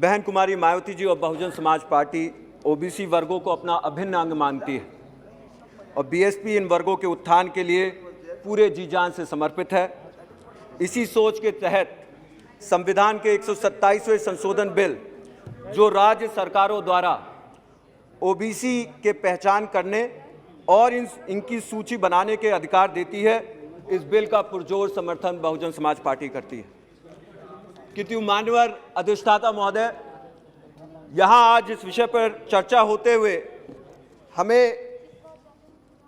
बहन कुमारी मायावती जी और Bahujan Samaj party OBC वर्गों को अपना अभिन्न अंग मानती है और बीएसपी इन वर्गों के उत्थान के लिए पूरे जी जान से समर्पित है। इसी सोच के तहत संविधान के 127वें संशोधन बिल, जो राज्य सरकारों द्वारा ओबीसी के पहचान करने और इनकी सूची बनाने के अधिकार देती है, इस बिल का पुरजोर समर्थन बहुजन समाज पार्टी करती है। किंतु मान्यवर अधिष्ठाता महोदय, यहाँ आज इस विषय पर चर्चा होते हुए हमें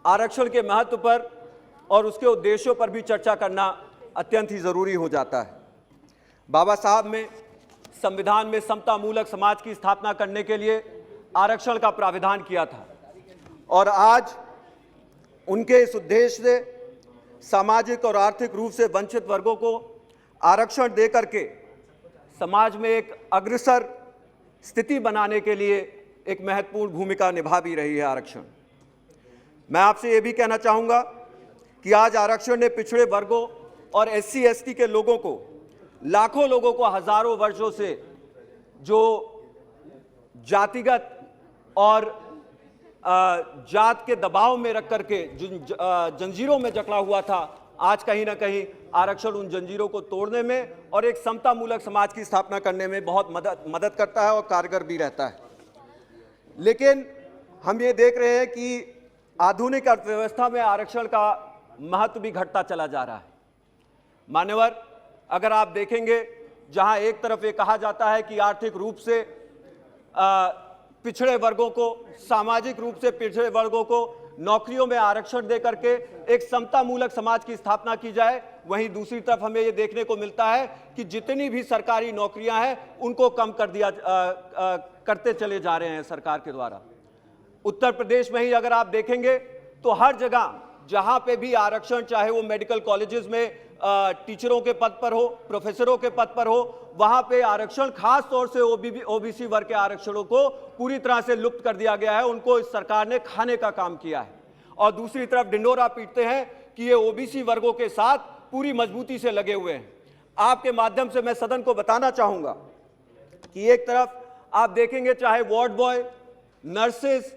आरक्षण के महत्व पर और उसके उद्देश्यों पर भी चर्चा करना अत्यंत ही जरूरी हो जाता है। बाबा साहब ने संविधान में समतामूलक समाज की स्थापना करने के लिए आरक्षण का प्राविधान किया था और आज उनके इस उद्देश्य से सामाजिक और आर्थिक रूप से वंचित वर्गों को आरक्षण देकर के समाज में एक अग्रसर स्थिति बनाने के लिए एक महत्वपूर्ण भूमिका निभा भी रही है आरक्षण। मैं आपसे ये भी कहना चाहूँगा कि आज आरक्षण ने पिछड़े वर्गों और SC ST के लोगों को, लाखों लोगों को हजारों वर्षों से जो जातिगत और जात के दबाव में रख करके जंजीरों में जकड़ा हुआ था, आज कहीं ना कहीं आरक्षण उन जंजीरों को तोड़ने में और एक समतामूलक समाज की स्थापना करने में बहुत मदद करता है और कारगर भी रहता है। लेकिन हम ये देख रहे हैं कि आधुनिक अर्थव्यवस्था में आरक्षण का महत्व भी घटता चला जा रहा है। मान्यवर, अगर आप देखेंगे, जहां एक तरफ ये कहा जाता है कि आर्थिक रूप से पिछड़े वर्गों को, सामाजिक रूप से पिछड़े वर्गों को नौकरियों में आरक्षण देकर के एक समतामूलक समाज की स्थापना की जाए, वहीं दूसरी तरफ हमें ये देखने को मिलता है कि जितनी भी सरकारी नौकरियां हैं उनको कम कर दिया करते चले जा रहे हैं सरकार के द्वारा। उत्तर प्रदेश में ही अगर आप देखेंगे तो हर जगह जहां पे भी आरक्षण, चाहे वो मेडिकल कॉलेजेस में टीचरों के पद पर हो, प्रोफेसरों के पद पर हो, वहां पे आरक्षण, खास तौर से ओबीसी वर्ग के आरक्षणों को पूरी तरह से लुप्त कर दिया गया है। उनको इस सरकार ने खाने का काम किया है और दूसरी तरफ ढिंढोरा पीटते हैं कि ये ओबीसी वर्गों के साथ पूरी मजबूती से लगे हुए हैं। आपके माध्यम से मैं सदन को बताना चाहूंगा कि एक तरफ आप देखेंगे, चाहे वार्ड बॉय, नर्सेस,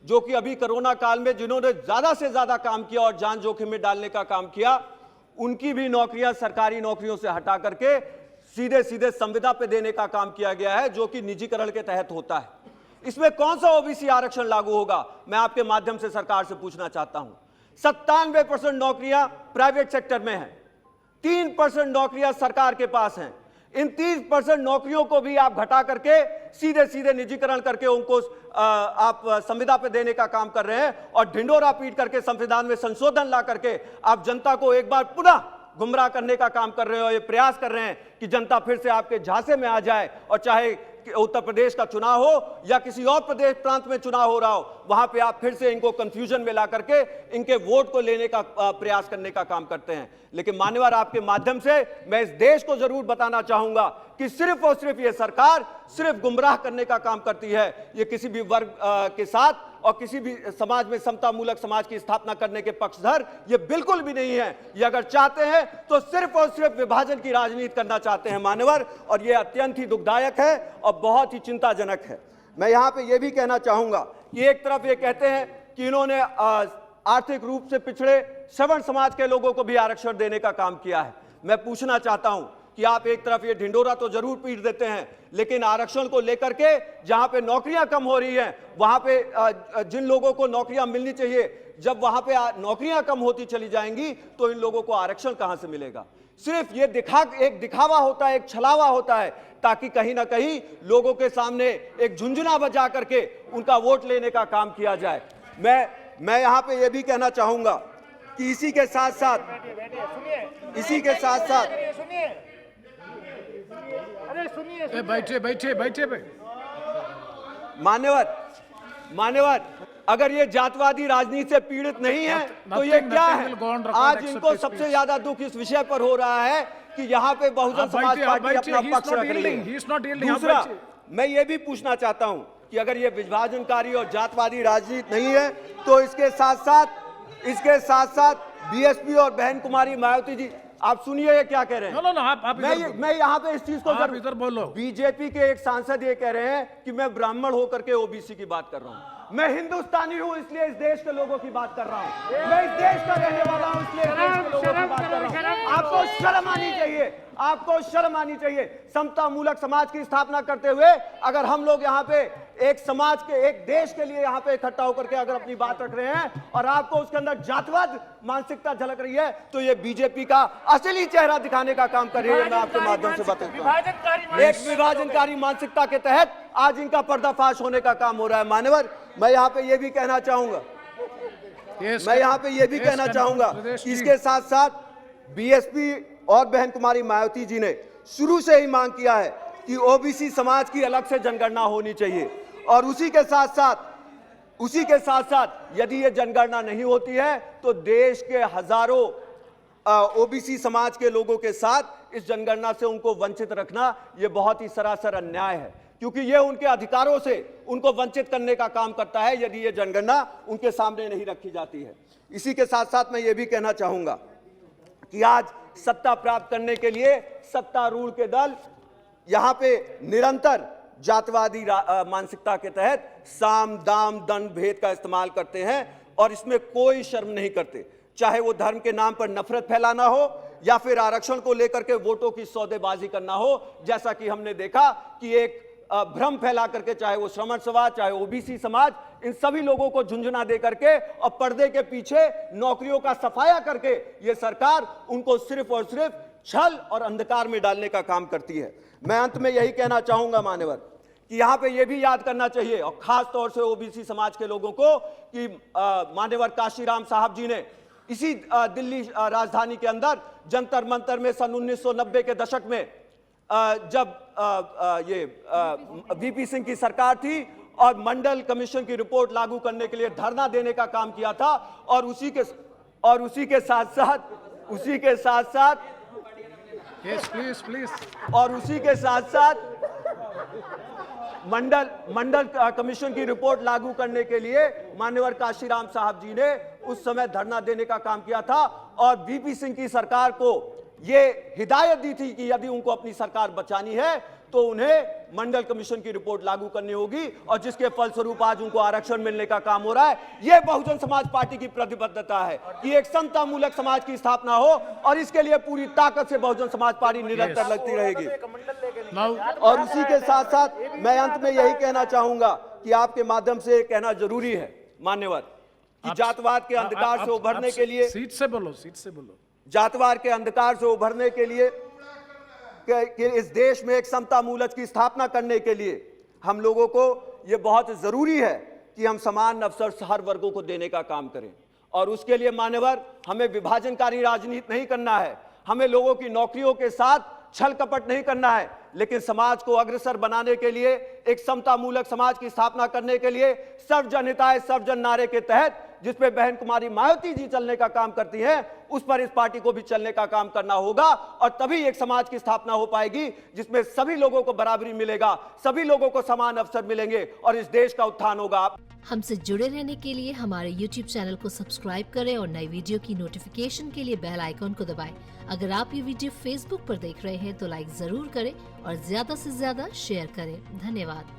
जो कि अभी कोरोना काल में जिन्होंने ज्यादा से ज्यादा काम किया और जान जोखिम में डालने का काम किया, उनकी भी नौकरियां सरकारी नौकरियों से हटा करके सीधे सीधे संविदा पे देने का काम किया गया है, जो कि निजीकरण के तहत होता है। इसमें कौन सा ओबीसी आरक्षण लागू होगा, मैं आपके माध्यम से सरकार से पूछना चाहता हूं। 97% नौकरियां प्राइवेट सेक्टर में हैं, 3% नौकरियां सरकार के पास हैं। इन 30% नौकरियों को भी आप घटा करके सीधे सीधे निजीकरण करके उनको आप संविदा पे देने का काम कर रहे हैं और ढिंडोरा पीट करके संविधान में संशोधन ला करके आप जनता को एक बार पुनः गुमराह करने का काम कर रहे हो। ये प्रयास कर रहे हैं कि जनता फिर से आपके झांसे में आ जाए और चाहे उत्तर प्रदेश का चुनाव हो या किसी और प्रदेश प्रांत में चुनाव हो रहा हो, वहां पे आप फिर से इनको कंफ्यूजन में ला करके इनके वोट को लेने का प्रयास करने का काम करते हैं। लेकिन मान्यवर, आपके माध्यम से मैं इस देश को जरूर बताना चाहूंगा कि सिर्फ और सिर्फ ये सरकार सिर्फ गुमराह करने का काम करती है। ये किसी भी वर्ग के साथ और किसी भी समाज में समतामूलक समाज की स्थापना करने के पक्षधर ये बिल्कुल भी नहीं है। ये अगर चाहते हैं तो सिर्फ और सिर्फ विभाजन की राजनीति करना चाहते हैं मान्यवर, और ये अत्यंत ही दुखदायक है और बहुत ही चिंताजनक है। मैं यहां पे ये भी कहना चाहूंगा कि एक तरफ ये कहते हैं कि इन्होंने आर्थिक रूप से पिछड़े श्रवण समाज के लोगों को भी आरक्षण देने का काम किया है। मैं पूछना चाहता हूं कि आप एक तरफ ये ढिंडोरा तो जरूर पीट देते हैं, लेकिन आरक्षण को लेकर के जहां पे नौकरियां कम हो रही हैं, वहां पे जिन लोगों को नौकरियां मिलनी चाहिए, जब वहां पे नौकरियां कम होती चली जाएंगी तो इन लोगों को आरक्षण कहां से मिलेगा। सिर्फ ये एक दिखावा होता है, एक छलावा होता है, ताकि कहीं ना कहीं लोगों के सामने एक झुंझुना बजा करके उनका वोट लेने का काम किया जाए। मैं यहां पे ये भी कहना चाहूंगा कि इसी के साथ साथ बैठे मान्यवर, अगर ये जातवादी राजनीति से पीड़ित नहीं है तो ये क्या है। आज इनको सबसे ज्यादा दुख इस विषय पर हो रहा है कि यहाँ पे बहुजन समाज पार्टी अपना पक्ष रख रही है। दूसरा, मैं ये भी पूछना चाहता हूं कि अगर ये विभाजनकारी और जातवादी राजनीति नहीं है तो इसके साथ साथ बीएसपी और बहन कुमारी मायावती जी आप सुनिए ये क्या कह रहे हैं। नो आप मैं यहाँ पे इस चीज को आप इधर बोलो। बीजेपी के एक सांसद ये कह रहे हैं कि मैं ब्राह्मण होकर के ओबीसी की बात कर रहा हूं। मैं हिंदुस्तानी हूं इसलिए इस देश के लोगों की बात कर रहा हूं। मैं इस देश का रहने वाला हूं इसलिए इस देश के लोगों की बात कर रहा हूं। आपको शर्म आनी चाहिए, आपको शर्म आनी चाहिए। समता मूलक समाज की स्थापना करते हुए अगर हम लोग यहाँ पे एक समाज के, एक देश के लिए यहाँ पे इकट्ठा होकर के अगर अपनी बात रख रहे हैं और आपको उसके अंदर जातवाद मानसिकता झलक रही है, तो ये बीजेपी का असली चेहरा दिखाने का काम कर रही है। मैं आपके माध्यम से बताता हूं, एक विभाजनकारी मानसिकता के तहत आज इनका पर्दाफाश होने का काम हो रहा है। मान्यवर, मैं यहाँ पे ये भी कहना चाहूंगा, इसके साथ साथ बीएसपी और बहन कुमारी मायावती जी ने शुरू से ही मांग किया है कि ओबीसी समाज की अलग से जनगणना होनी चाहिए। और उसी के साथ साथ यदि ये जनगणना नहीं होती है तो देश के हजारों ओबीसी समाज के लोगों के साथ इस जनगणना से उनको वंचित रखना ये बहुत ही सरासर अन्याय है, क्योंकि ये उनके अधिकारों से उनको वंचित करने का काम करता है यदि ये जनगणना उनके सामने नहीं रखी जाती है। इसी के साथ साथ मैं ये भी कहना चाहूंगा कि आज सत्ता प्राप्त करने के लिए सत्तारूढ़ के दल यहां पे निरंतर जातवादी मानसिकता के तहत साम दाम दंड भेद का इस्तेमाल करते हैं और इसमें कोई शर्म नहीं करते, चाहे वो धर्म के नाम पर नफरत फैलाना हो या फिर आरक्षण को लेकर के वोटों की सौदेबाजी करना हो। जैसा कि हमने देखा कि एक भ्रम फैला करके, चाहे वो श्रमण समाज, चाहे ओबीसी समाज, इन सभी लोगों को झुंझुना दे करके और पर्दे के पीछे नौकरियों का सफाया करके ये सरकार उनको सिर्फ और सिर्फ छल और अंधकार में डालने का काम करती है। मैं अंत में यही कहना चाहूंगा मान्यवर कि यहां पे ये भी याद करना चाहिए और खास तौर से ओबीसी समाज के लोगों को कि मान्यवर काशीराम साहब जी ने इसी दिल्ली राजधानी के अंदर जंतर मंतर में सन 1990 के दशक में जब ये वीपी सिंह की सरकार थी और मंडल कमीशन की रिपोर्ट लागू करने के लिए धरना देने का काम किया था और उसी के साथ साथ Yes, please. और उसी के साथ साथ मंडल कमीशन की रिपोर्ट लागू करने के लिए मान्यवर काशीराम साहब जी ने उस समय धरना देने का काम किया था और वीपी सिंह की सरकार को ये हिदायत दी थी कि यदि उनको अपनी सरकार बचानी है तो उन्हें मंडल कमीशन की रिपोर्ट लागू करनी होगी और जिसके फलस्वरूप आज उनको आरक्षण मिलने का काम हो रहा है। यह बहुजन समाज पार्टी की प्रतिबद्धता है कि एक समता मूलक समाज की स्थापना हो और इसके लिए पूरी ताकत से बहुजन समाज पार्टी निरंतर लगती रहेगी। और उसी के साथ साथ मैं अंत में यही कहना चाहूंगा कि आपके माध्यम से कहना जरूरी है मान्यवर कि जातवाद के अंधकार से उभरने के लिए, सीट से बोलो, जातवाद के अंधकार से उभरने के लिए कि इस देश में एक समता मूलक की स्थापना करने के लिए हम लोगों को यह बहुत जरूरी है कि हम समान अवसर हर वर्गों को देने का काम करें। और उसके लिए मान्यवर हमें विभाजनकारी राजनीति नहीं करना है, हमें लोगों की नौकरियों के साथ छल कपट नहीं करना है, लेकिन समाज को अग्रसर बनाने के लिए, एक समता मूलक समाज की स्थापना करने के लिए सर्वजन हिताय सर्वजन नारे के तहत जिसपे बहन कुमारी मायावती जी चलने का काम करती हैं, उस पर इस पार्टी को भी चलने का काम करना होगा और तभी एक समाज की स्थापना हो पाएगी जिसमें सभी लोगों को बराबरी मिलेगा, सभी लोगों को समान अवसर मिलेंगे और इस देश का उत्थान होगा। हमसे जुड़े रहने के लिए हमारे YouTube चैनल को सब्सक्राइब करें और नई वीडियो की नोटिफिकेशन के लिए बेल आइकॉन को दबाएं। अगर आप ये वीडियो Facebook पर देख रहे हैं तो लाइक जरूर करें और ज्यादा से ज्यादा शेयर करें। धन्यवाद।